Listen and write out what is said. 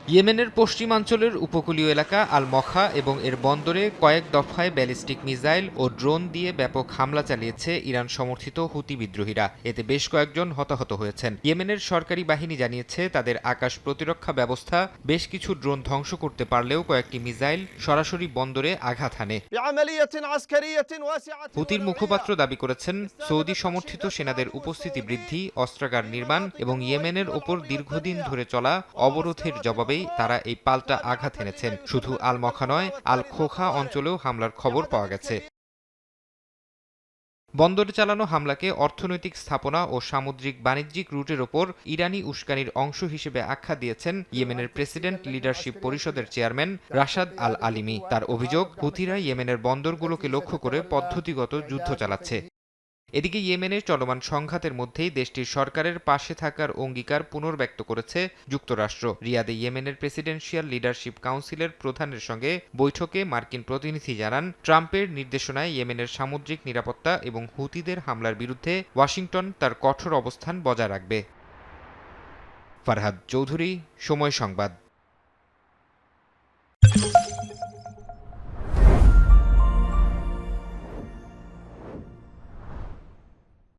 ইয়েমেনের পশ্চিমাঞ্চলের উপকূলীয় এলাকা আল মখা এবং এর বন্দরে কয়েক দফায় ব্যালিস্টিক মিসাইল ও ড্রোন দিয়ে ব্যাপক হামলা চালিয়েছে ইরান সমর্থিত হুতি বিদ্রোহীরা। এতে বেশ কয়েকজন হতাহত হয়েছেন। ইয়েমেনের সরকারি বাহিনী জানিয়েছে তাদের আকাশ প্রতিরক্ষা ব্যবস্থা বেশ কিছু ড্রোন ধ্বংস করতে পারলেও কয়েকটি মিসাইল সরাসরি বন্দরে আঘাত হানে। হুতির মুখপাত্র দাবি করেছেন, সৌদি সমর্থিত সেনাদের উপস্থিতি বৃদ্ধি, অস্ত্রাগার নির্মাণ এবং ইয়েমেনের ওপর দীর্ঘদিন ধরে চলা অবরোধের জবাবেই তারা এই পাল্টা আঘাত এনেছেন। শুধু আল মখা নয়, আল খোখা অঞ্চলেও হামলার খবর পাওয়া গেছে। বন্দরে চালানো হামলাকে অর্থনৈতিক স্থাপনা ও সামুদ্রিক বাণিজ্যিক রুটের ওপর ইরানি উস্কানির অংশ হিসেবে আখ্যা দিয়েছেন ইয়েমেনের প্রেসিডেন্ট লিডারশিপ পরিষদের চেয়ারম্যান রাশাদ আল আলিমি। তার অভিযোগ, হুতিরা ইয়েমেনের বন্দরগুলোকে লক্ষ্য করে পদ্ধতিগত যুদ্ধ চালাচ্ছে। এদিকে ইয়েমেনের চলমান সংঘাতের মধ্যেই দেশটির সরকারের পাশে থাকার অঙ্গীকার পুনর্ব্যক্ত করেছে যুক্তরাষ্ট্র। রিয়াদে ইয়েমেনের প্রেসিডেন্সিয়াল লিডারশিপ কাউন্সিলের প্রধানের সঙ্গে বৈঠকে মার্কিন প্রতিনিধি জানান, ট্রাম্পের নির্দেশনায় ইয়েমেনের সামুদ্রিক নিরাপত্তা এবং হুতিদের হামলার বিরুদ্ধে ওয়াশিংটন তার কঠোর অবস্থান বজায় রাখবে। ফারহাদ চৌধুরী, সময় সংবাদ।